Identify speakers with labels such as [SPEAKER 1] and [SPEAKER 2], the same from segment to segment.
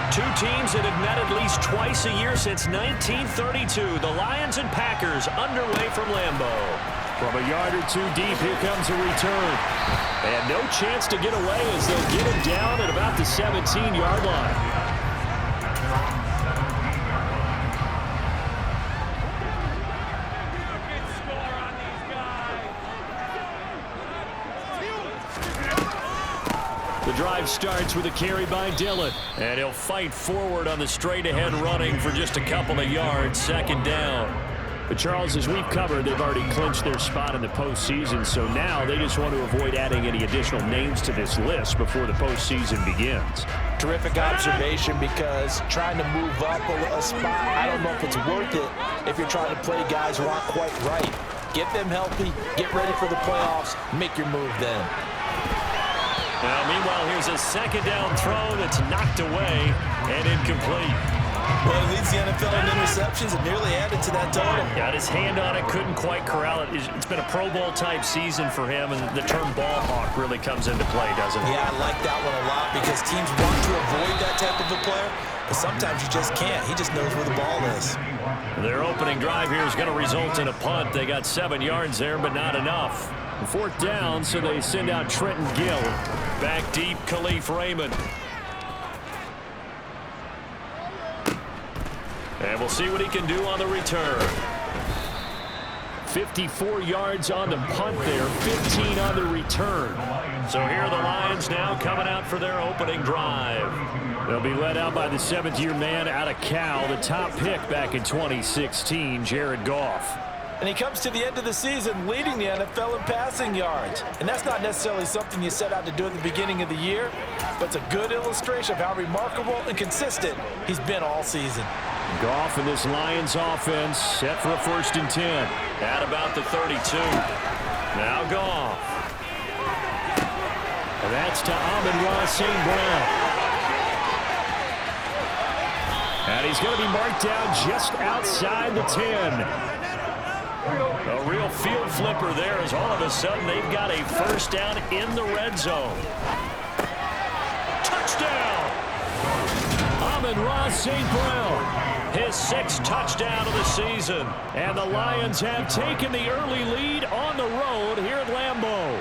[SPEAKER 1] Two teams that have met at least twice a year since 1932. The Lions and Packers underway from Lambeau.
[SPEAKER 2] From a yard or two deep, here comes a return. And no chance to get away as they'll get him down at about the 17-yard line. The drive starts with a carry by Dillon. And he'll fight forward on the straight-ahead running for just a couple of yards. Second down. But, Charles, as we've covered, they've already clinched their spot in the postseason. So now they just want to avoid adding any additional names to this list before the postseason begins.
[SPEAKER 3] Terrific observation, because trying to move up a spot, I don't know if it's worth it if you're trying to play guys who aren't quite right. Get them healthy, get ready for the playoffs, make your move then.
[SPEAKER 1] Now, meanwhile, here's a second down throw that's knocked away and incomplete.
[SPEAKER 3] Well, he leads the NFL in interceptions and nearly added to that total.
[SPEAKER 1] Got his hand on it, couldn't quite corral it. It's been a Pro Bowl type season for him, and the term ball hawk really comes into play, doesn't it?
[SPEAKER 3] Yeah, I like that one a lot, because teams want to avoid that type of a player, but sometimes you just can't. He just knows where the ball is.
[SPEAKER 1] Their opening drive here is going to result in a punt. They got 7 yards there, but not enough. Fourth down, so they send out Trenton Gill. Back deep, Khalif Raymond. And we'll see what he can do on the return. 54 yards on the punt there, 15 on the return. So here are the Lions now coming out for their opening drive. They'll be led out by the 7th-year man out of Cal, the top pick back in 2016, Jared Goff.
[SPEAKER 3] And he comes to the end of the season leading the NFL in passing yards. And that's not necessarily something you set out to do at the beginning of the year, but it's a good illustration of how remarkable and consistent he's been all season.
[SPEAKER 2] Goff in this Lions offense set for a 1st and 10.
[SPEAKER 1] At about the 32. Now Goff.
[SPEAKER 2] And that's to Amon-Ra St. Brown. And he's going to be marked down just outside the 10.
[SPEAKER 1] A real field flipper there, as all of a sudden they've got a first down in the red zone. Touchdown!
[SPEAKER 2] Amon-Ra St. Brown.
[SPEAKER 1] His 6th touchdown of the season.
[SPEAKER 2] And the Lions have taken the early lead on the road here at Lambeau.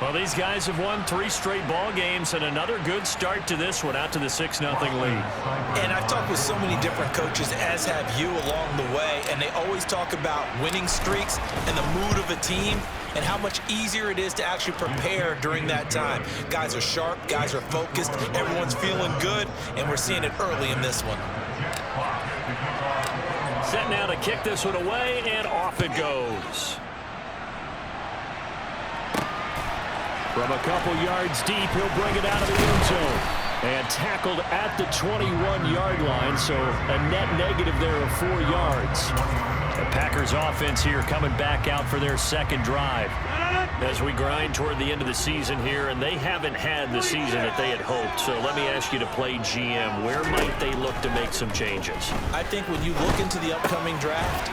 [SPEAKER 1] Well, these guys have won 3 straight ball games, and another good start to this one, out to the 6-0 lead.
[SPEAKER 3] And I've talked with so many different coaches, as have you, along the way, and they always talk about winning streaks and the mood of a team and how much easier it is to actually prepare during that time. Guys are sharp, guys are focused, everyone's feeling good, and we're seeing it early in this one.
[SPEAKER 1] Set now to kick this one away, and off it goes.
[SPEAKER 2] From a couple yards deep, he'll bring it out of the end zone. And tackled at the 21-yard line, so a net negative there of 4 yards.
[SPEAKER 1] The Packers offense here coming back out for their 2nd drive. As we grind toward the end of the season here, and they haven't had the season that they had hoped. So let me ask you to play GM. Where might they look to make some changes?
[SPEAKER 3] I think when you look into the upcoming draft,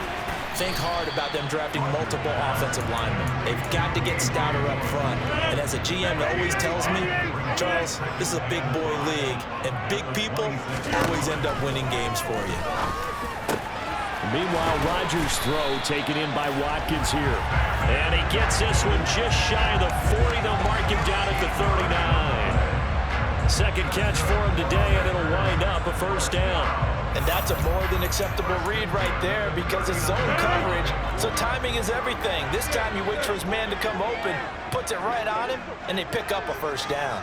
[SPEAKER 3] think hard about them drafting multiple offensive linemen. They've got to get stouter up front. And as a GM always tells me, Charles, this is a big boy league, and big people always end up winning games for you.
[SPEAKER 2] Meanwhile, Rodgers' throw taken in by Watkins here.
[SPEAKER 1] And he gets this one just shy of the 40. They'll mark him down at the 39. 2nd catch for him today, and it'll wind up a 1st down.
[SPEAKER 3] And that's a more than acceptable read right there, because it's zone coverage, so timing is everything. This time he waits for his man to come open, puts it right on him, and they pick up a 1st down.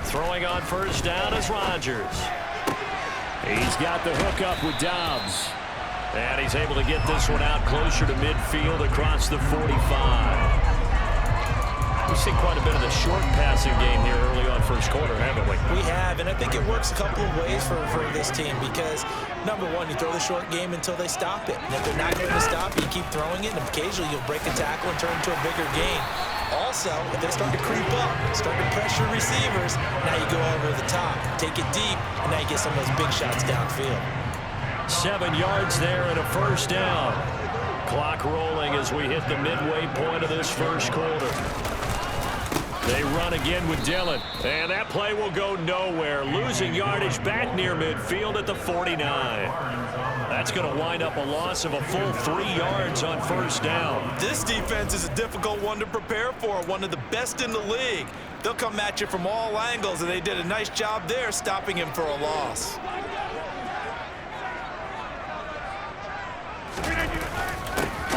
[SPEAKER 1] Throwing on 1st down is Rodgers.
[SPEAKER 2] He's got the hook up with Dobbs.
[SPEAKER 1] And he's able to get this one out closer to midfield across the 45. We've seen quite a bit of the short passing game here early on 1st quarter, haven't we?
[SPEAKER 3] We have, and I think it works a couple of ways for this team, because, number one, you throw the short game until they stop it. And if they're not going to stop it, you keep throwing it, and occasionally you'll break a tackle and turn it into a bigger game. Also, if they start to creep up, start to pressure receivers, now you go over the top, take it deep, and now you get some of those big shots downfield.
[SPEAKER 1] 7 yards there and a 1st down. Clock rolling as we hit the midway point of this 1st quarter. They run again with Dillon. And that play will go nowhere. Losing yardage back near midfield at the 49. That's going to wind up a loss of a full 3 yards on first down.
[SPEAKER 3] This defense is a difficult one to prepare for, one of the best in the league. They'll come at you from all angles, and they did a nice job there stopping him for a loss.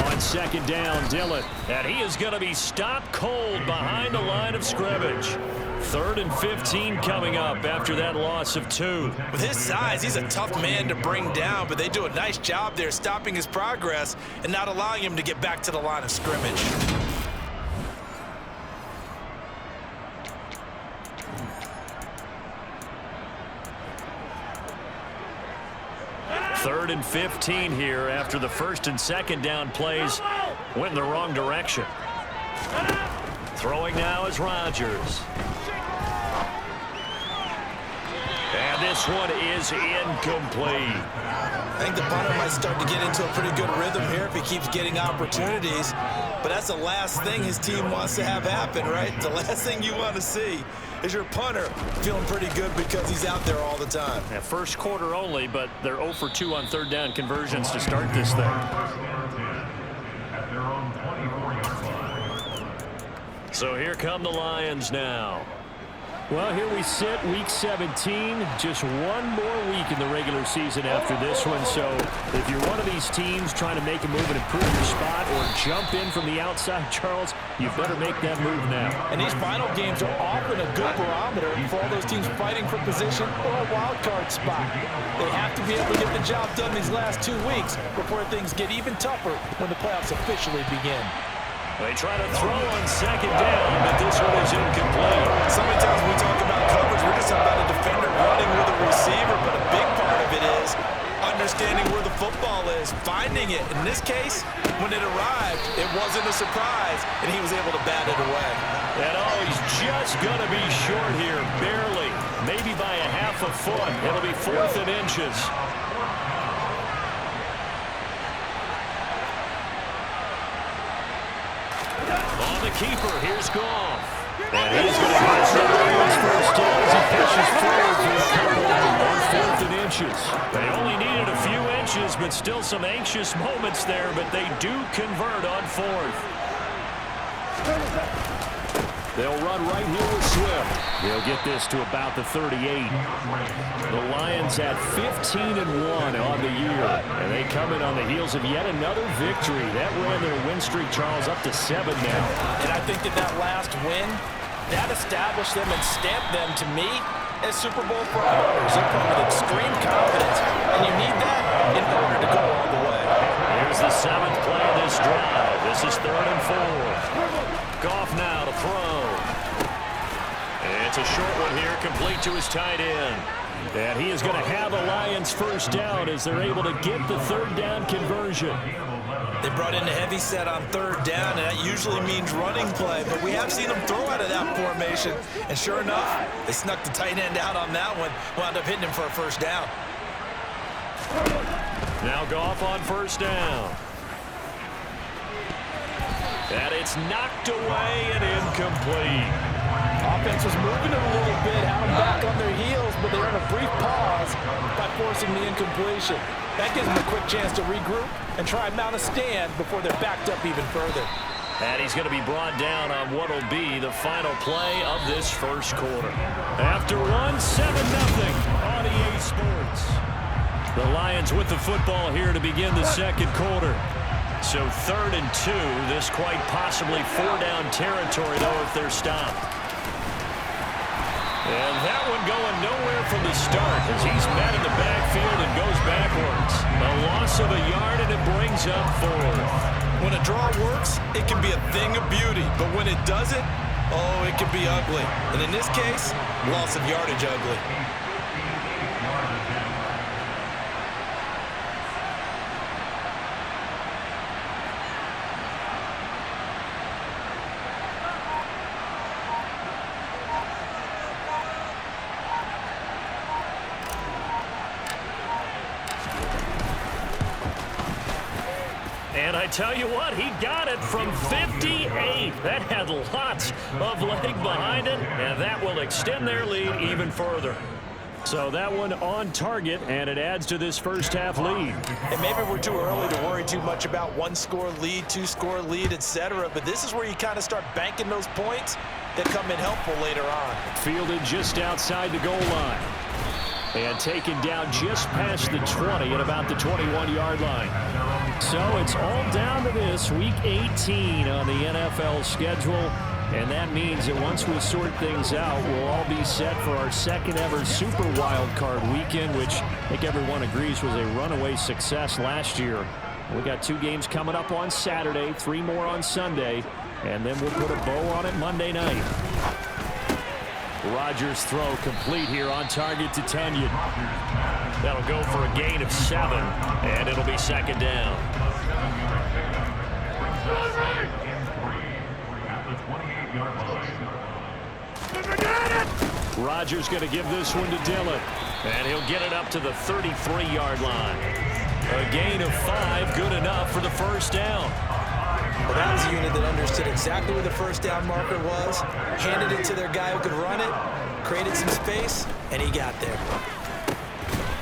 [SPEAKER 1] On second down, Dillon. And he is going to be stopped cold behind the line of scrimmage. 3rd and 15 coming up after that loss of 2.
[SPEAKER 3] With his size, he's a tough man to bring down, but they do a nice job there stopping his progress and not allowing him to get back to the line of scrimmage.
[SPEAKER 1] Third and 15 here after the 1st and 2nd down plays went in the wrong direction. Throwing now is Rodgers. And this one is incomplete.
[SPEAKER 3] I think the punter might start to get into a pretty good rhythm here if he keeps getting opportunities. But that's the last thing his team wants to have happen, right? The last thing you want to see is your punter feeling pretty good because he's out there all the time.
[SPEAKER 1] Yeah, first quarter only, but they're 0 for 2 on 3rd down conversions to start this thing. So here come the Lions now. Well, here we sit, week 17. Just one more week in the regular season after this one. So if you're one of these teams trying to make a move and improve your spot or jump in from the outside, Charles, you better make that move now.
[SPEAKER 3] And these final games are often a good barometer for all those teams fighting for position or a wild card spot. They have to be able to get the job done these last 2 weeks before things get even tougher when the playoffs officially begin.
[SPEAKER 1] They try to throw on second down, but this one is incomplete.
[SPEAKER 3] So many times when we talk about coverage, we're just about a defender running with a receiver, but a big part of it is understanding where the football is, finding it. In this case, when it arrived, it wasn't a surprise, and he was able to bat it away.
[SPEAKER 1] And he's just going to be short here, barely, maybe by a half a foot. It'll be 4th and inches. On the keeper, here's Goff. And he's going to get the Lions first down as he pitches forward for a couple on 4th and inches. They only needed a few inches, but still some anxious moments there, but they do convert on 4th. They'll run right here with Swift. They'll get this to about the 38. The Lions at 15-1 on the year, and they come in on the heels of yet another victory. That ran their win streak, Charles, up to 7 now.
[SPEAKER 3] And I think that last win, that established them and stamped them, to me, as Super Bowl priorities. They put with extreme confidence, and you need that in order to go all the way.
[SPEAKER 1] Here's the 7th play of this drive. This is 3rd and 4. Goff now to throw. And it's a short one here, complete to his tight end. And he is going to have the Lions first down as they're able to get the 3rd down conversion.
[SPEAKER 3] They brought in a heavy set on 3rd down, and that usually means running play, but we have seen them throw out of that formation. And sure enough, they snuck the tight end out on that one, wound up hitting him for a first down.
[SPEAKER 1] Now Goff on first down. And it's knocked away and incomplete.
[SPEAKER 3] Offense was moving it a little bit, had them back on their heels, but they earned a brief pause by forcing the incompletion. That gives them a quick chance to regroup and try and mount a stand before they're backed up even further.
[SPEAKER 1] And he's going to be brought down on what will be the final play of this first quarter. After one, 7-0 on EA Sports. The Lions with the football here to begin the second quarter. So 3rd and 2, this quite possibly 4-down territory, though, if they're stopped. And that one going nowhere from the start as he's met in the backfield and goes backwards. A loss of a yard, and it brings up 4th.
[SPEAKER 3] When a draw works, it can be a thing of beauty. But when it doesn't, oh, it can be ugly. And in this case, loss of yardage ugly.
[SPEAKER 1] And I tell you what, he got it from 58. That had lots of leg behind it, and that will extend their lead even further. So that one on target, and it adds to this first half lead.
[SPEAKER 3] And maybe we're too early to worry too much about one-score lead, two-score lead, etc. But this is where you kind of start banking those points that come in helpful later on.
[SPEAKER 1] Fielded just outside the goal line. And taken down just past the 20 at about the 21-yard line. So it's all down to this, Week 18 on the NFL schedule. And that means that once we sort things out, we'll all be set for our second ever Super Wild Card weekend, which I think everyone agrees was a runaway success last year. We got 2 games coming up on Saturday, 3 more on Sunday, and then we'll put a bow on it Monday night. Rodgers' throw complete here on target to Tonyan. That'll go for a gain of 7, and it'll be second down. Rodgers going to give this one to Dillon, and he'll get it up to the 33-yard line. A gain of 5, good enough for the first down.
[SPEAKER 3] Well, that was a unit that understood exactly where the first down marker was, handed it to their guy who could run it, created some space, and he got there.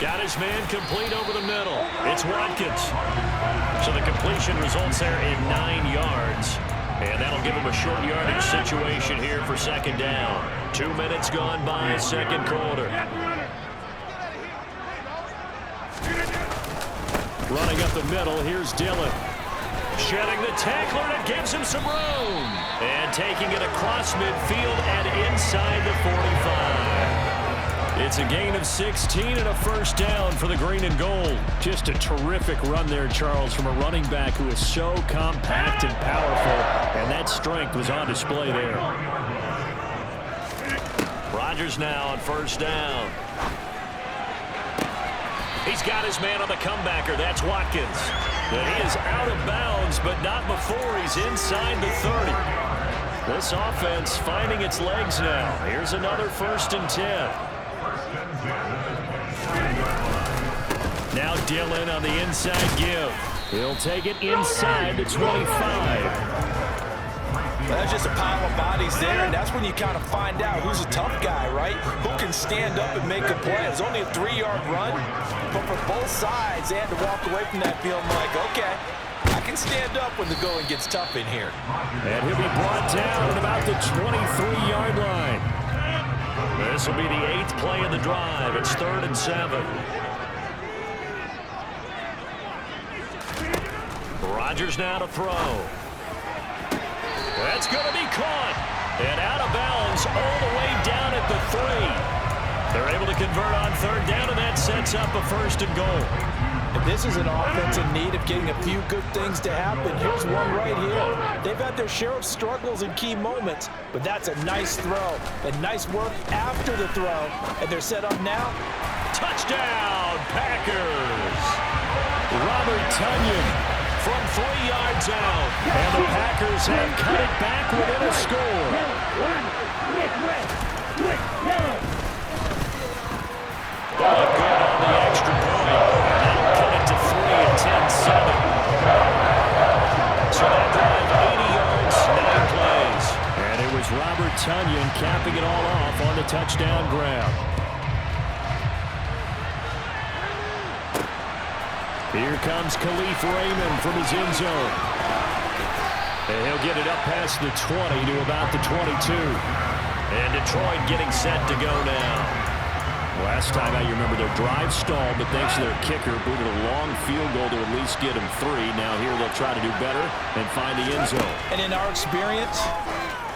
[SPEAKER 1] Got his man complete over the middle. It's Watkins. So the completion results there in 9 yards. And that'll give him a short yardage situation here for second down. 2 minutes gone by, second quarter. Running up the middle, here's Dillon. Shedding the tackler, and it gives him some room. And taking it across midfield and inside the 45. It's a gain of 16 and a first down for the green and gold. Just a terrific run there, Charles, from a running back who is so compact and powerful, and that strength was on display there. Rodgers now on first down. He's got his man on the comebacker. That's Watkins. And he is out of bounds, but not before he's inside the 30. This offense finding its legs now. Here's another 1st and 10. Now Dillon on the inside give. He'll take it inside the 25.
[SPEAKER 3] That's just a pile of bodies there, and that's when you kind of find out who's a tough guy, right? Who can stand up and make a play. It's only a 3-yard run, but for both sides, they had to walk away from that feeling like, okay, I can stand up when the going gets tough in here.
[SPEAKER 1] And he'll be brought down at about the 23-yard line. This will be the 8th play of the drive. It's 3rd and 7. Rodgers now to throw. That's going to be caught. And out of bounds all the way down at the 3. They're able to convert on 3rd down, and that sets up a 1st and goal.
[SPEAKER 3] And this is an offense in need of getting a few good things to happen. Here's one right here. They've had their share of struggles in key moments, but that's a nice throw. And nice work after the throw. And they're set up now.
[SPEAKER 1] Touchdown, Packers. Robert Tonyan from 3 yards out. And the Packers have cut it back within a score. Good on the extra point. And that'll cut it to 3 and 10-7. So that drive 80 yards, 9 plays. And it was Robert Tonyan capping it all off on the touchdown grab. Here comes Khalif Raymond from his end zone. And he'll get it up past the 20 to about the 22. And Detroit getting set to go now. Last time out, you remember their drive stalled, but thanks to their kicker, booted a long field goal to at least get them 3. Now here they'll try to do better and find the end zone.
[SPEAKER 3] And in our experience,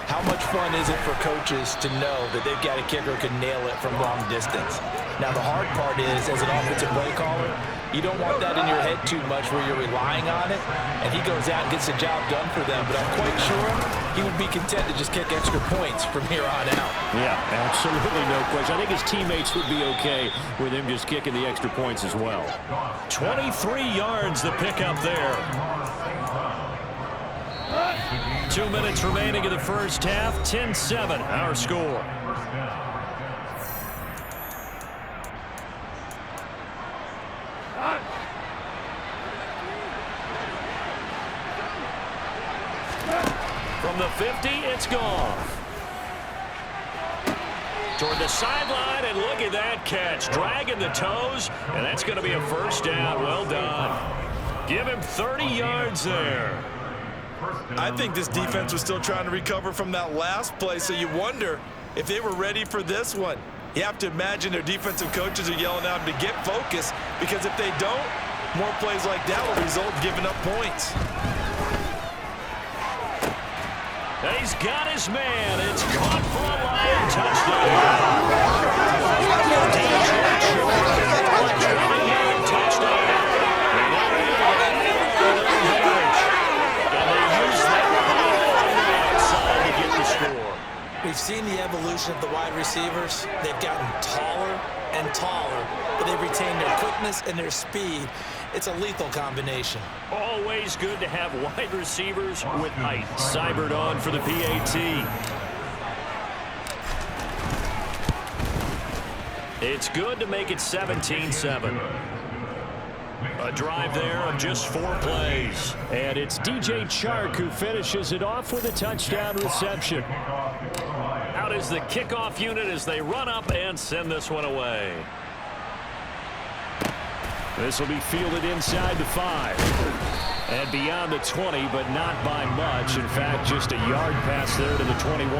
[SPEAKER 3] how much fun is it for coaches to know that they've got a kicker who can nail it from long distance? Now, the hard part is, as an offensive play caller, you don't want that in your head too much where you're relying on it, and he goes out and gets the job done for them. But I'm quite sure he would be content to just kick extra points from here on out.
[SPEAKER 1] Yeah, absolutely no question. I think his teammates would be okay with him just kicking the extra points as well. 23 yards the pickup there. 2 minutes remaining in the first half. 10-7 our score. the 50, it's Goff. Toward the sideline, and look at that catch. Dragging the toes, and that's going to be a first down. Well done. Give him 30 yards there.
[SPEAKER 3] I think this defense was still trying to recover from that last play, so you wonder if they were ready for this one. You have to imagine their defensive coaches are yelling out to get focused, because if they don't, more plays like that will result in giving up points.
[SPEAKER 1] And he's got his man. It's caught for a Lion touchdown. Touchdown. And they use that outside to get the score.
[SPEAKER 3] We've seen the evolution of the wide receivers. They've gotten taller and taller, but they've retained their quickness and their speed. It's a lethal combination.
[SPEAKER 1] Always good to have wide receivers with height. Seibert on for the PAT. It's good to make it 17-7. A drive there of just 4 plays. And it's DJ Chark who finishes it off with a touchdown reception. Out is the kickoff unit as they run up and send this one away. This will be fielded inside the 5. And beyond the 20, but not by much. In fact, just a yard pass there to the 21.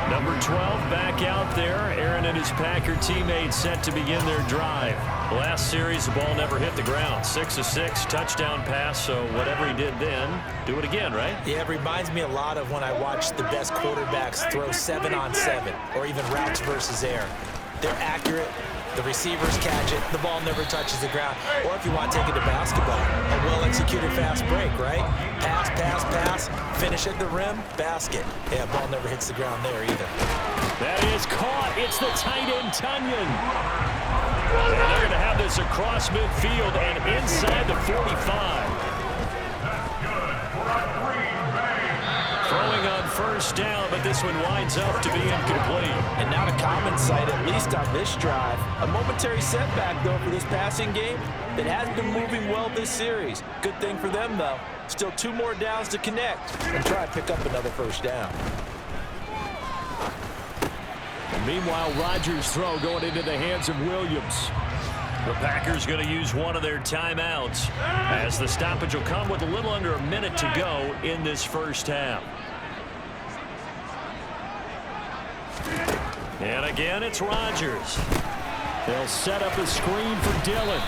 [SPEAKER 1] Number 12 back out there. Aaron and his Packer teammates set to begin their drive. Last series, the ball never hit the ground. 6 of 6, touchdown pass. So whatever he did then, do it again, right?
[SPEAKER 3] Yeah, it reminds me a lot of when I watched the best quarterbacks throw 7-on-7 or even routes versus air. They're accurate. The receivers catch it. The ball never touches the ground. Or if you want to take it to basketball, a well-executed fast break, right? Pass, pass, pass. Finish at the rim, basket. Yeah, ball never hits the ground there either.
[SPEAKER 1] That is caught. It's the tight end, Tunyon. And they're going to have this across midfield and inside the 45. Throwing on first down, but this one winds up to be incomplete.
[SPEAKER 3] And not a common sight, at least on this drive. A momentary setback, though, for this passing game that has been moving well this series. Good thing for them, though. Still 2 more downs to connect and try to pick up another first down.
[SPEAKER 1] Meanwhile, Rodgers' throw going into the hands of Williams. The Packers going to use one of their timeouts as the stoppage will come with a little under a minute to go in this first half. And again, it's Rodgers. They'll set up a screen for Dillon.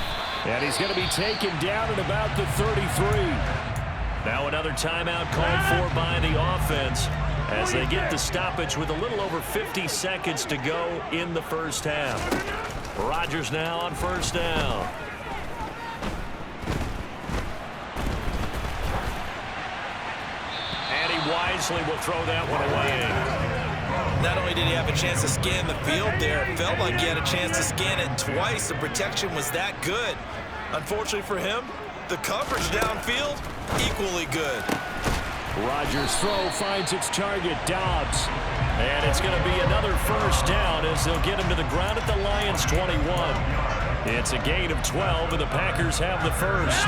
[SPEAKER 1] And he's going to be taken down at about the 33. Now another timeout called for by the offense as they get the stoppage with a little over 50 seconds to go in the first half. Rodgers now on first down. And he wisely will throw that one away.
[SPEAKER 3] Not only did he have a chance to scan the field there, it felt like he had a chance to scan it twice. The protection was that good. Unfortunately for him, the coverage downfield, equally good.
[SPEAKER 1] Rodgers' throw finds its target, Dobbs. And it's going to be another first down as they'll get him to the ground at the Lions' 21. It's a gain of 12, and the Packers have the first.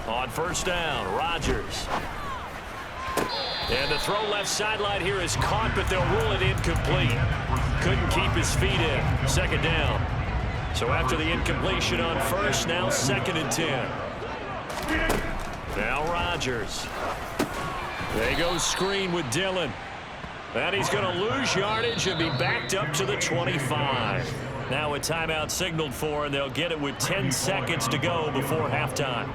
[SPEAKER 1] On first down, Rodgers. And the throw left sideline here is caught, but they'll rule it incomplete. Couldn't keep his feet in. Second down. So after the incompletion on first, now 2nd and 10. Now Rodgers. They go screen with Dillon. And he's going to lose yardage and be backed up to the 25. Now a timeout signaled for, and they'll get it with 10 seconds to go before halftime.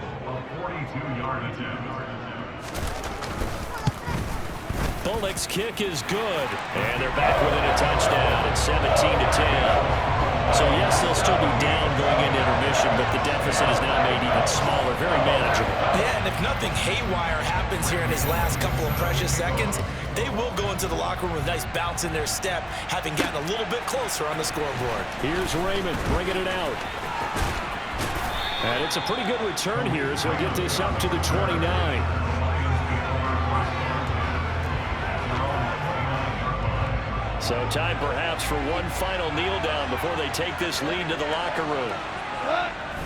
[SPEAKER 1] Bullock's kick is good. And they're back within a touchdown at 17-10. So, yes, they'll still be down going into intermission, but the deficit is now made even smaller, very manageable.
[SPEAKER 3] Yeah, and if nothing haywire happens here in his last couple of precious seconds, they will go into the locker room with a nice bounce in their step, having gotten a little bit closer on the scoreboard.
[SPEAKER 1] Here's Raymond bringing it out. And it's a pretty good return here, so he'll get this up to the 29. So time perhaps for one final kneel down before they take this lead to the locker room.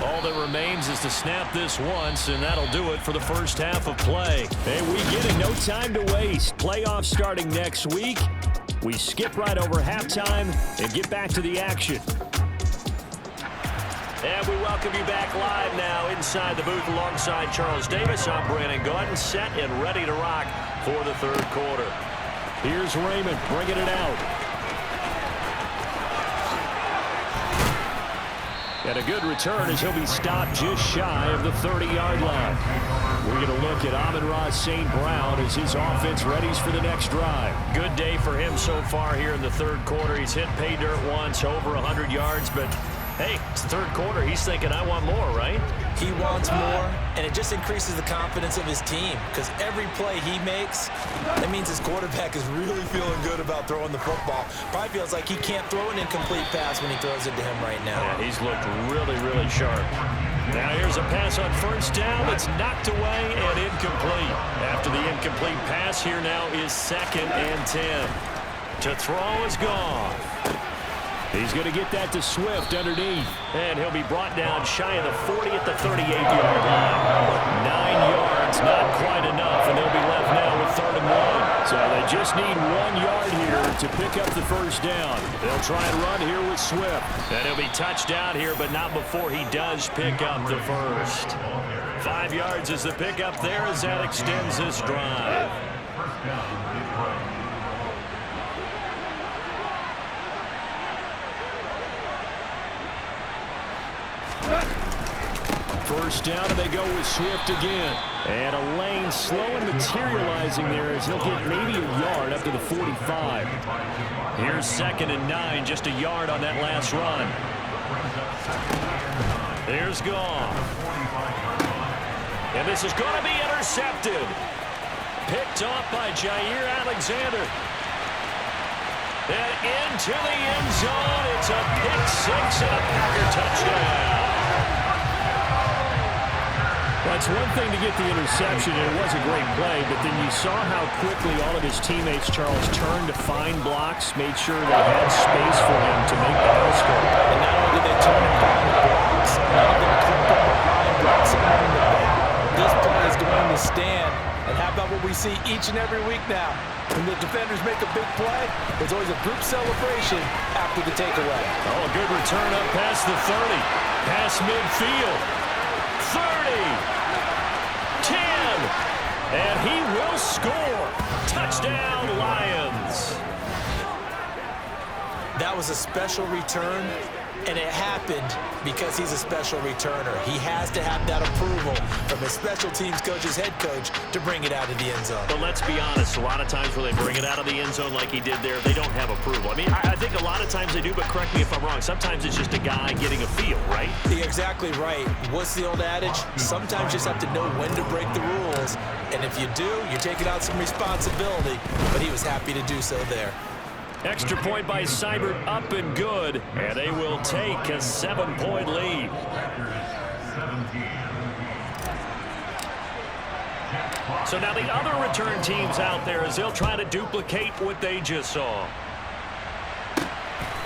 [SPEAKER 2] All that remains is to snap this once, and that'll do it for the first half of play.
[SPEAKER 1] And we get it. No time to waste. Playoffs starting next week. We skip right over halftime and get back to the action.
[SPEAKER 2] And we welcome you back live now inside the booth alongside Charles Davis. I'm Brandon Gaudin, set and ready to rock for the third quarter.
[SPEAKER 1] Here's Raymond bringing it out. And a good return as he'll be stopped just shy of the 30-yard line. We're going to look at Amon-Ra St. Brown as his offense readies for the next drive.
[SPEAKER 2] Good day for him so far here in the third quarter. He's hit pay dirt once, over 100 yards, but hey, it's the third quarter. He's thinking, I want more, right?
[SPEAKER 3] He wants more, and it just increases the confidence of his team because every play he makes, that means his quarterback is really feeling good about throwing the football. Probably feels like he can't throw an incomplete pass when he throws it to him right now.
[SPEAKER 2] Yeah, he's looked really, really sharp. Now here's a pass on first down. It's knocked away and incomplete. After the incomplete pass, here now is 2nd and 10. To throw is gone.
[SPEAKER 1] He's going to get that to Swift underneath.
[SPEAKER 2] And he'll be brought down shy of the 40 at the 38-yard line. 9 yards, not quite enough, and they'll be left now with 3rd and 1.
[SPEAKER 1] So they just need 1 yard here to pick up the first down. They'll try and run here with Swift.
[SPEAKER 2] And he'll be touched down here, but not before he does pick up the first. 5 yards is the pickup there as that extends this drive.
[SPEAKER 1] First down, and they go with Swift again. And a lane slow and materializing there as he'll get maybe a yard up to the 45.
[SPEAKER 2] Here's 2nd and 9, just a yard on that last run. Here's Goff. And this is going to be intercepted. Picked off by Jair Alexander. And into the end zone. It's a pick six and a Packer touchdown.
[SPEAKER 1] That's one thing to get the interception, and it was a great play, but then you saw how quickly all of his teammates, Charles, turned to find blocks, made sure they had space for him to make the house go.
[SPEAKER 3] And not only did they turn and find blocks, none of them clipped up behind, brought someone in the back. This play is going to stand. And how about what we see each and every week now? When the defenders make a big play, there's always a group celebration after the takeaway.
[SPEAKER 2] Oh, a good return up past the 30. Past midfield. 30. 10. And he will score. Touchdown, Lions.
[SPEAKER 3] That was a special return, and it happened because he's a special returner. He has to have that approval from his special teams coach's head coach to bring it out of the end zone.
[SPEAKER 2] But let's be honest, a lot of times when they bring it out of the end zone like he did there, they don't have approval. I mean, I think a lot of times they do, but correct me if I'm wrong. Sometimes it's just a guy getting a feel, right?
[SPEAKER 3] You're exactly right. What's the old adage? Sometimes you just have to know when to break the rules, and if you do, you're taking out some responsibility, but he was happy to do so there.
[SPEAKER 2] Extra point by Seibert, up and good, and they will take a 7-point lead. So now the other return teams out there as they'll try to duplicate what they just saw.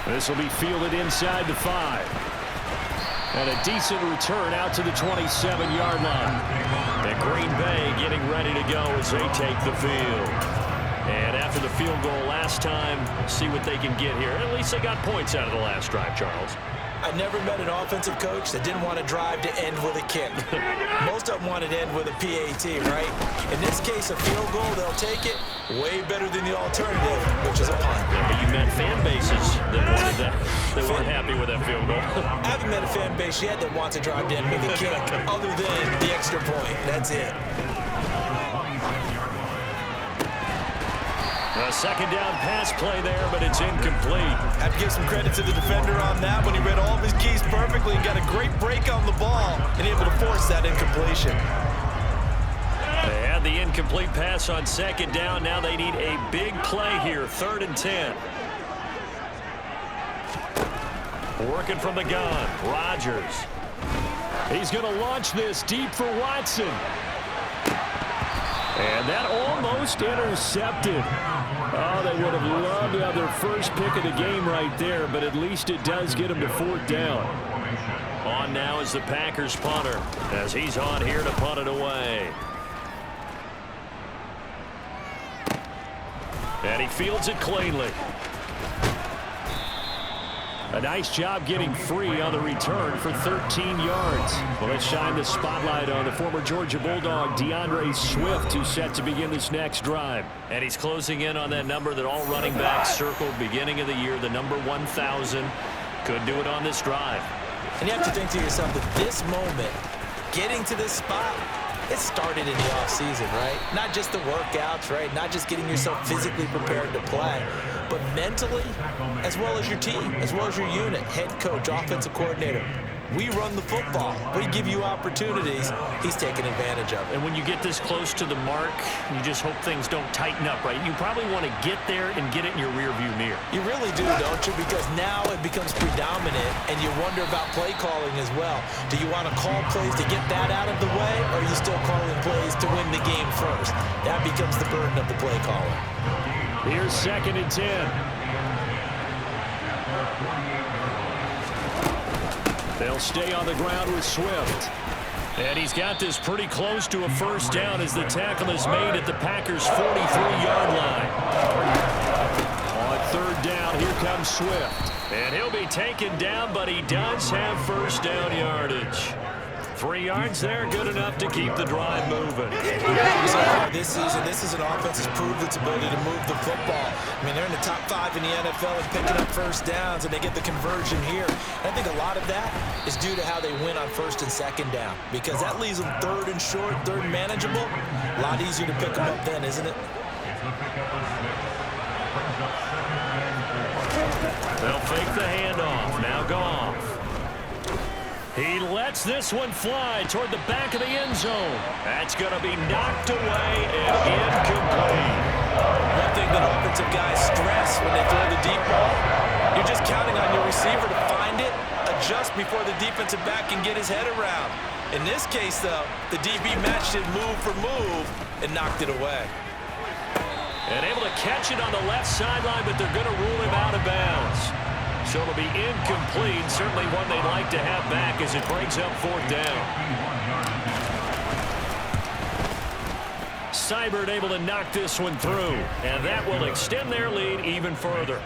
[SPEAKER 1] This will be fielded inside the 5. And a decent return out to the 27-yard line.
[SPEAKER 2] And Green Bay getting ready to go as they take the field. And after the field goal last time, see what they can get here. At least they got points out of the last drive, Charles.
[SPEAKER 3] I never met an offensive coach that didn't want to drive to end with a kick. Most of them wanted to end with a PAT, right? In this case, a field goal, they'll take it way better than the alternative, which is a punt.
[SPEAKER 2] Yeah, but you met fan bases that wanted that. They weren't happy with that field goal.
[SPEAKER 3] I haven't met a fan base yet that wants to drive to end with a kick other than the extra point. That's it.
[SPEAKER 2] A second down pass play there, but it's incomplete.
[SPEAKER 3] I have to give some credit to the defender on that when he read all of his keys perfectly and got a great break on the ball and able to force that incompletion.
[SPEAKER 2] They had the incomplete pass on second down. Now they need a big play here, 3rd and 10. Working from the gun, Rodgers.
[SPEAKER 1] He's going to launch this deep for Watson. And that almost intercepted. Oh, they would have loved to have their first pick of the game right there, but at least it does get them to 4th down.
[SPEAKER 2] On now is the Packers punter, as he's on here to punt it away. And he fields it cleanly.
[SPEAKER 1] A nice job getting free on the return for 13 yards. Well, let's shine the spotlight on the former Georgia Bulldog, DeAndre Swift, who's set to begin this next drive.
[SPEAKER 2] And he's closing in on that number that all running backs circled beginning of the year, the number 1,000. Could do it on this drive.
[SPEAKER 3] And you have to think to yourself that this moment, getting to this spot, it started in the offseason, right? Not just the workouts, right? Not just getting yourself physically prepared to play, but mentally, as well as your team, as well as your unit, head coach, offensive coordinator. We run the football. We give you opportunities. He's taking advantage of it.
[SPEAKER 2] And when you get this close to the mark, you just hope things don't tighten up, right? You probably want to get there and get it in your rearview mirror.
[SPEAKER 3] You really do, don't you? Because now it becomes predominant, and you wonder about play calling as well. Do you want to call plays to get that out of the way, or are you still calling plays to win the game first? That becomes the burden of the play caller.
[SPEAKER 1] Here's 2nd and 10. They'll stay on the ground with Swift.
[SPEAKER 2] And he's got this pretty close to a first down as the tackle is made at the Packers' 43-yard line.
[SPEAKER 1] On 3rd down, here comes Swift.
[SPEAKER 2] And he'll be taken down, but he does have first down yardage. 3 yards there, good enough to keep the drive moving.
[SPEAKER 3] So far this season, this is an offense that's proved its ability to move the football. I mean, they're in the top 5 in the NFL and picking up first downs, and they get the conversion here. And I think a lot of that is due to how they win on 1st and 2nd down, because that leaves them 3rd and short, 3rd and manageable. A lot easier to pick them up then, isn't it?
[SPEAKER 2] They'll fake the handoff. Now Goff. He lets this one fly toward the back of the end zone. That's going to be knocked away and incomplete.
[SPEAKER 3] One thing that offensive guys stress when they throw the deep ball, you're just counting on your receiver to find it, adjust before the defensive back can get his head around. In this case, though, the DB matched it move for move and knocked it away.
[SPEAKER 2] And able to catch it on the left sideline, but they're going to rule him out of bounds. So it'll be incomplete, certainly one they'd like to have back as it brings up 4th down. Seibert able to knock this one through, and that will extend their lead even further.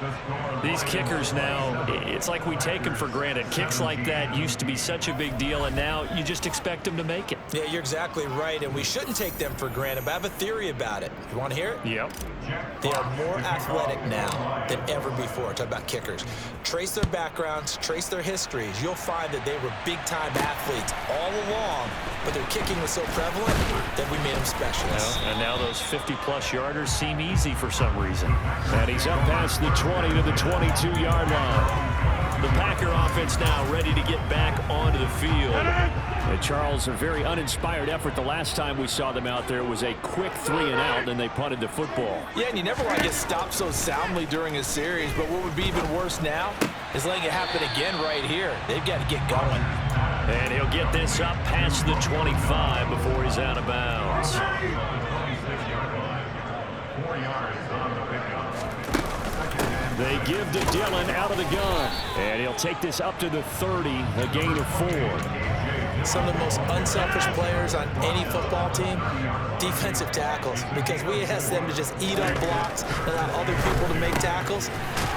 [SPEAKER 2] These kickers now, it's like we take them for granted. Kicks like that used to be such a big deal, and now you just expect them to make it.
[SPEAKER 3] Yeah, you're exactly right, and we shouldn't take them for granted, but I have a theory about it. You want to hear it?
[SPEAKER 2] Yep.
[SPEAKER 3] They are more athletic now than ever before. Talk about kickers. Trace their backgrounds, trace their histories. You'll find that they were big-time athletes all along, but their kicking was so prevalent that we made them specialists.
[SPEAKER 2] And now those 50-plus yarders seem easy for some reason.
[SPEAKER 1] And he's up past the 20 to the 22-yard line.
[SPEAKER 2] The Packer offense now ready to get back onto the field.
[SPEAKER 1] And Charles, a very uninspired effort the last time we saw them out there. It was a quick 3-and-out, and they punted the football.
[SPEAKER 3] Yeah, and you never want to get stopped so soundly during a series, but what would be even worse now is letting it happen again right here. They've got to get going.
[SPEAKER 2] And he'll get this up past the 25 before he's out of bounds.
[SPEAKER 1] They give to Dillon out of the gun. And he'll take this up to the 30, a gain of 4.
[SPEAKER 3] Some of the most unselfish players on any football team, defensive tackles, because we ask them to just eat up blocks and allow other people to make tackles.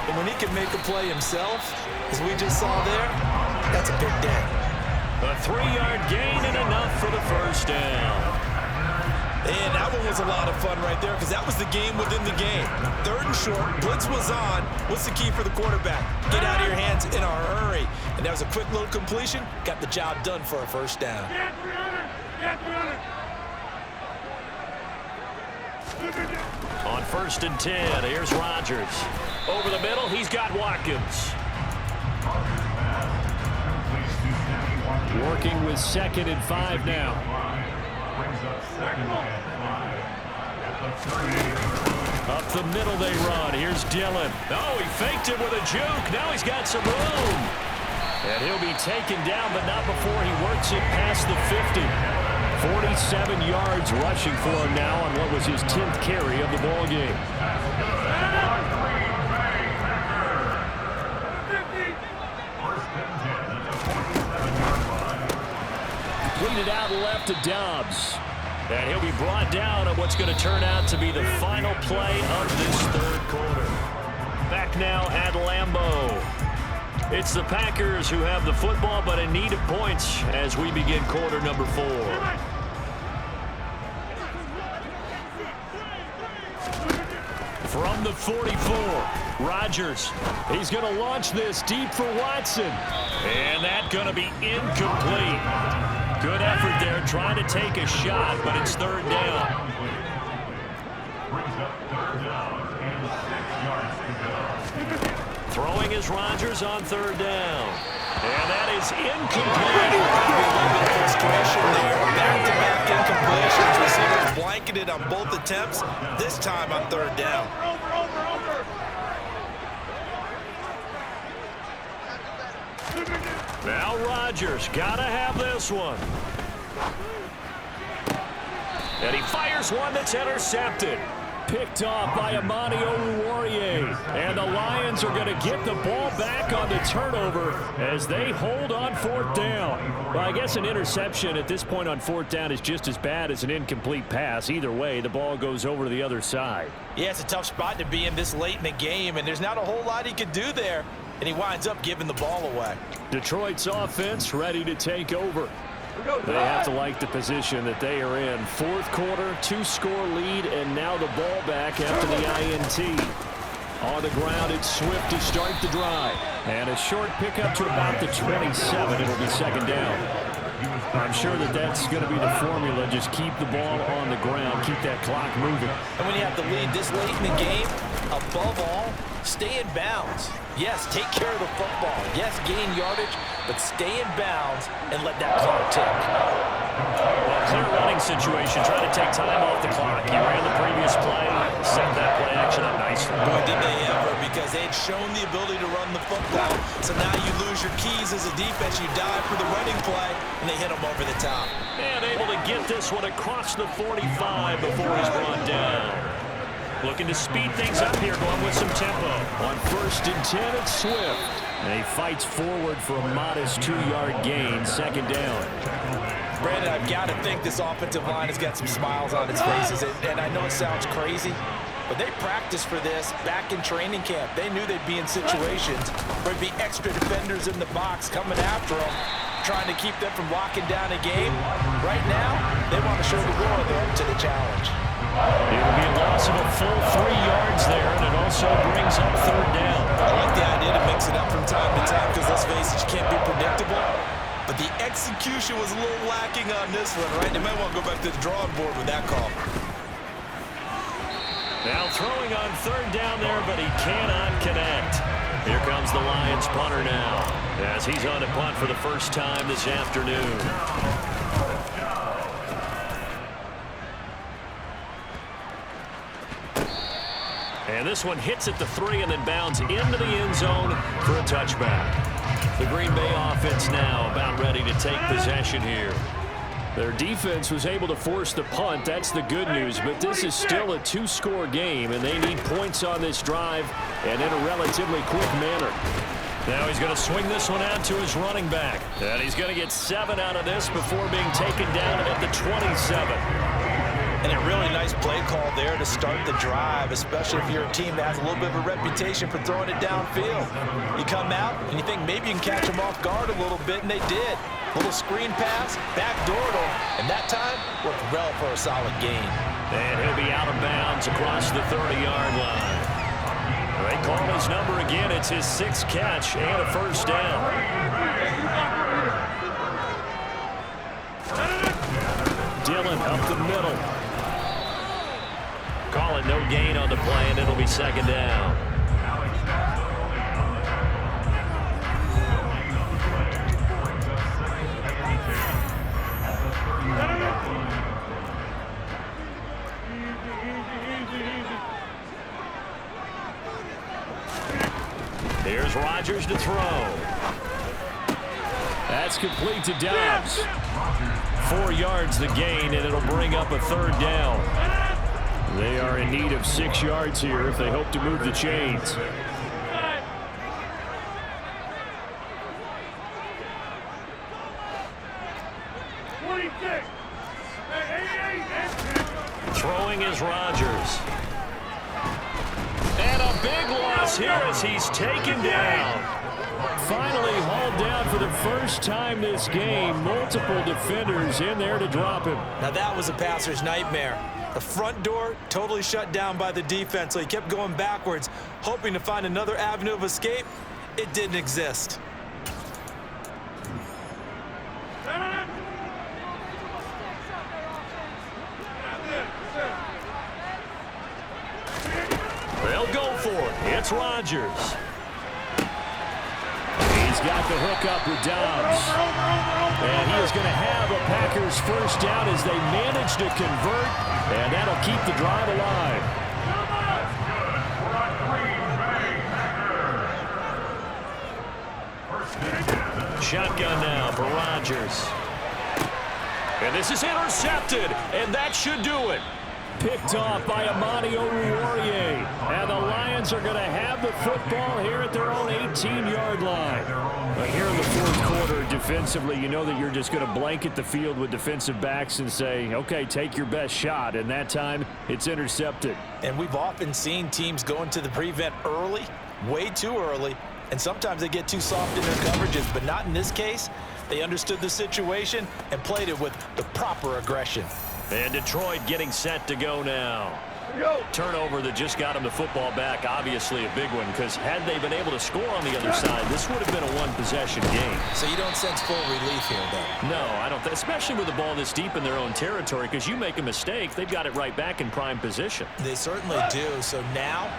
[SPEAKER 3] And when he can make a play himself, as we just saw there, that's a big day.
[SPEAKER 2] A 3-yard gain and enough for the first down.
[SPEAKER 3] And that one was a lot of fun right there because that was the game within the game. 3rd and short, blitz was on. What's the key for the quarterback? Get out of your hands in a hurry. And that was a quick little completion. Got the job done for a first down.
[SPEAKER 2] On 1st and 10, here's Rodgers. Over the middle, he's got Watkins.
[SPEAKER 1] Working with 2nd and 5 now.
[SPEAKER 2] Up the middle they run. Here's Dillon. Oh, he faked it with a juke. Now he's got some room. And he'll be taken down, but not before he works it past the 50.
[SPEAKER 1] 47 yards rushing for him now on what was his 10th carry of the ball game. it out left to Dobbs. And he'll be brought down on what's going to turn out to be the final play of this third quarter. Back now at Lambeau. It's the Packers who have the football, but in need of points as we begin quarter number 4. From the 44, Rodgers. He's going to launch this deep for Watson. And that's going to be incomplete. Good effort there, trying to take a shot, but it's third down. Throwing is Rodgers on third down. And that is incomplete.
[SPEAKER 3] Frustration there. Back-to-back incompletions. Receivers blanketed on both attempts, this time on third down.
[SPEAKER 1] Now Rodgers, gotta have this one. And he fires one that's intercepted. Picked off by Amani Oruwariye. And the Lions are going to get the ball back on the turnover as they hold on fourth down. Well, I guess an interception at this point on fourth down is just as bad as an incomplete pass. Either way, the ball goes over to the other side.
[SPEAKER 3] Yeah, it's a tough spot to be in this late in the game, and there's not a whole lot he could do there. And he winds up giving the ball away.
[SPEAKER 1] Detroit's offense ready to take over. They have to like the position that they are in. Fourth quarter, 2-score lead, and now the ball back after the INT. On the ground, it's Swift to start the drive. And a short pickup to about the 27. It'll be second down. I'm sure that that's going to be the formula. Just keep the ball on the ground. Keep that clock moving.
[SPEAKER 3] And when you have the lead this late in the game, above all, stay in bounds. Yes, take care of the football. Yes, gain yardage, but stay in bounds and let that clock tick.
[SPEAKER 1] Well, clear running situation. Trying to take time off the clock. You ran the previous play. Set that play action up nicely.
[SPEAKER 3] Boy, did they ever, because they had shown the ability to run the football. So now you lose your keys as a defense. You dive for the running play, and they hit them over the top.
[SPEAKER 1] And able to get this one across the 45 before he's brought down. Looking to speed things up here, going with some tempo. On 1st and 10, it's Swift. And he fights forward for a modest 2-yard gain, second down.
[SPEAKER 3] Brandon, I've got to think this offensive line has got some smiles on its faces. And I know it sounds crazy, but they practiced for this back in training camp. They knew they'd be in situations where there'd be extra defenders in the box coming after them, trying to keep them from locking down a game. Right now, they want to show the world they're up to the challenge.
[SPEAKER 1] It'll be a loss of a full 3 yards there, and it also brings up third down.
[SPEAKER 3] I like the idea to mix it up from time to time because, let's face it, you can't be predictable. But the execution was a little lacking on this one, right? They might want to go back to the drawing board with that call.
[SPEAKER 1] Now throwing on third down there, but he cannot connect. Here comes the Lions punter now, as he's on to punt for the first time this afternoon. And this one hits at the 3 and then bounds into the end zone for a touchback. The Green Bay offense now about ready to take possession here. Their defense was able to force the punt. That's the good news. But this is still a 2-score game, and they need points on this drive and in a relatively quick manner. Now he's going to swing this one out to his running back. And he's going to get 7 out of this before being taken down at the 27.
[SPEAKER 3] And a really nice play call there to start the drive, especially if you're a team that has a little bit of a reputation for throwing it downfield. You come out and you think maybe you can catch them off guard a little bit, and they did. Little screen pass, backdoored them, and that time worked well for a solid gain.
[SPEAKER 1] And he'll be out of bounds across the 30-yard line. They call his number again. It's his 6th catch and a first down. Dillon up the middle. Call it no gain on the play, and it'll be second down. Here's Rodgers to throw. That's complete to Dobbs. 4 yards the gain, and it'll bring up a third down. They are in need of 6 yards here if they hope to move the chains.
[SPEAKER 2] here as he's taken down.
[SPEAKER 1] Finally hauled down for the first time this game. Multiple defenders in there to drop him.
[SPEAKER 3] Now that was a passer's nightmare. The front door totally shut down by the defense, so he kept going backwards, hoping to find another avenue of escape. It didn't exist.
[SPEAKER 2] They'll go for it. It's Rodgers.
[SPEAKER 1] He's got the hook up with Dobbs. And he is going to have a Packers first down as they manage to convert, and that'll keep the drive alive.
[SPEAKER 2] Shotgun now for Rodgers. And this is intercepted, and that should do it.
[SPEAKER 1] Picked off by Amani Oruwariye. And the Lions are going to have the football here at their own 18-yard line. But here in the fourth quarter, defensively, you know that you're just going to blanket the field with defensive backs and say, okay, take your best shot. And that time, it's intercepted.
[SPEAKER 3] And we've often seen teams go into the prevent early, way too early, and sometimes they get too soft in their coverages, but not in this case. They understood the situation and played it with the proper aggression.
[SPEAKER 2] And Detroit getting set to go now. Turnover that just got him the football back, obviously a big one, because had they been able to score on the other side, this would have been a one-possession game.
[SPEAKER 3] So you don't sense full relief here, though?
[SPEAKER 2] No, I don't, especially with the ball this deep in their own territory, because you make a mistake, they've got it right back in prime position.
[SPEAKER 3] They certainly do. So now,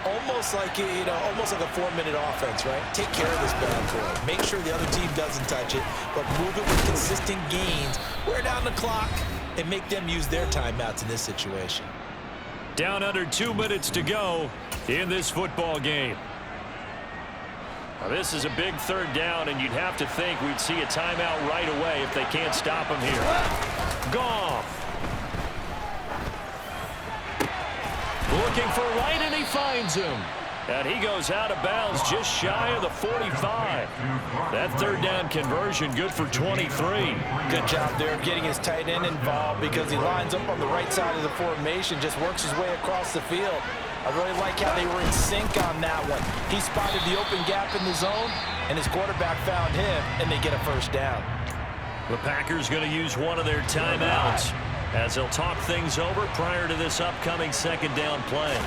[SPEAKER 3] almost like almost like a 4-minute offense, right? Take care of this bad boy. Make sure the other team doesn't touch it, but move it with consistent gains. Wear down the clock and make them use their timeouts in this situation.
[SPEAKER 2] Down under 2 minutes to go in this football game. Now this is a big third down, and you'd have to think we'd see a timeout right away if they can't stop him here. Goff. Looking for right, and he finds him. And he goes out of bounds just shy of the 45. That third down conversion good for 23.
[SPEAKER 3] Good job there of getting his tight end involved because he lines up on the right side of the formation, just works his way across the field. I really like how they were in sync on that one. He spotted the open gap in the zone, and his quarterback found him, and they get a first down.
[SPEAKER 2] The Packers going to use one of their timeouts as they'll talk things over prior to this upcoming second down play.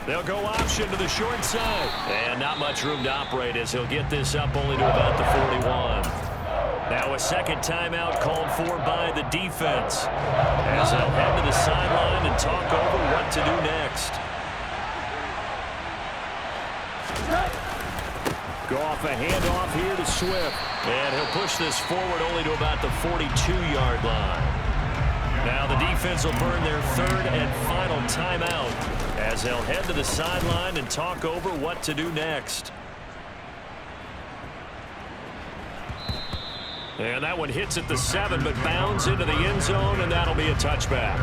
[SPEAKER 2] They'll go option to the short side. And not much room to operate as he'll get this up only to about the 41. Now a second timeout called for by the defense as they'll head to the sideline and talk over what to do next.
[SPEAKER 1] Go off a handoff here to Swift.
[SPEAKER 2] And he'll push this forward only to about the 42-yard line. Now the defense will burn their third and final timeout as they'll head to the sideline and talk over what to do next. And that one hits at the 7, but bounds into the end zone, and that'll be a touchback.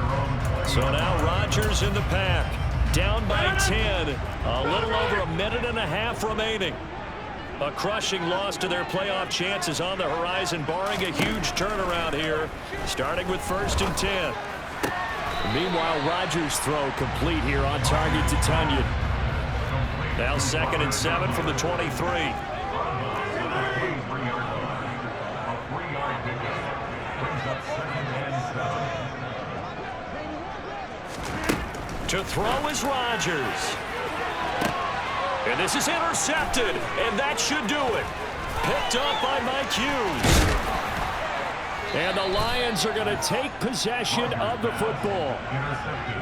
[SPEAKER 2] So now Rodgers in the pack, down by 10, a little over a minute and a half remaining. A crushing loss to their playoff chances on the horizon, barring a huge turnaround here, starting with 1st and 10.
[SPEAKER 1] Meanwhile, Rodgers' throw complete here on target to Tunyon.
[SPEAKER 2] Now 2nd and 7 from the 23. To throw is Rodgers. And this is intercepted, and that should do it. Picked up by Mike Hughes.
[SPEAKER 1] And the Lions are going to take possession of the football.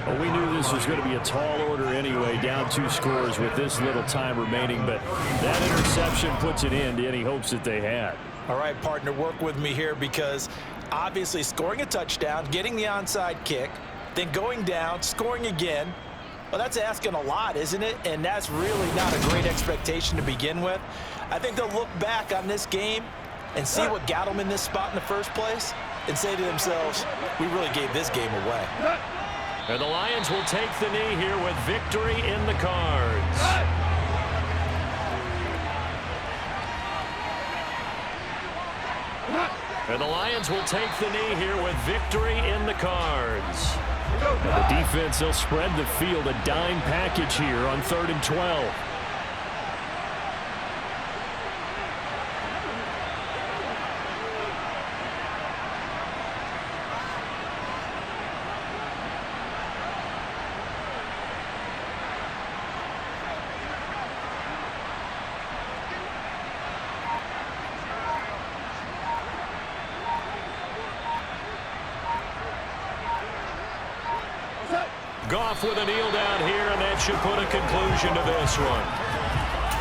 [SPEAKER 1] Well, we knew this was going to be a tall order anyway, down 2 scores with this little time remaining, but that interception puts an end to any hopes that they had.
[SPEAKER 3] All right, partner, work with me here because obviously scoring a touchdown, getting the onside kick, then going down, scoring again, well, that's asking a lot, isn't it? And that's really not a great expectation to begin with. I think they'll look back on this game and see what got them in this spot in the first place and say to themselves, we really gave this game away.
[SPEAKER 2] And the Lions will take the knee here with victory in the cards. And the Lions will take the knee here with victory in the cards.
[SPEAKER 1] The defense, they'll spread the field, a dime package here on 3rd and 12. Goff with a kneel down here, and that should put a conclusion to this one.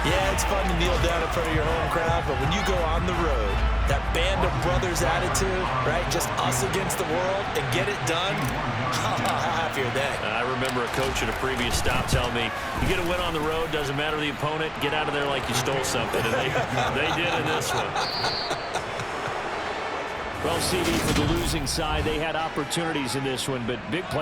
[SPEAKER 3] Yeah, it's fun to kneel down in front of your home crowd, but when you go on the road, that band of brothers attitude, right, just us against the world, and get it done, how happy are they?
[SPEAKER 1] I remember a coach at a previous stop telling me, you get a win on the road, doesn't matter the opponent, get out of there like you stole something, and they did in this one. Well, CD, for the losing side, they had opportunities in this one, but big play.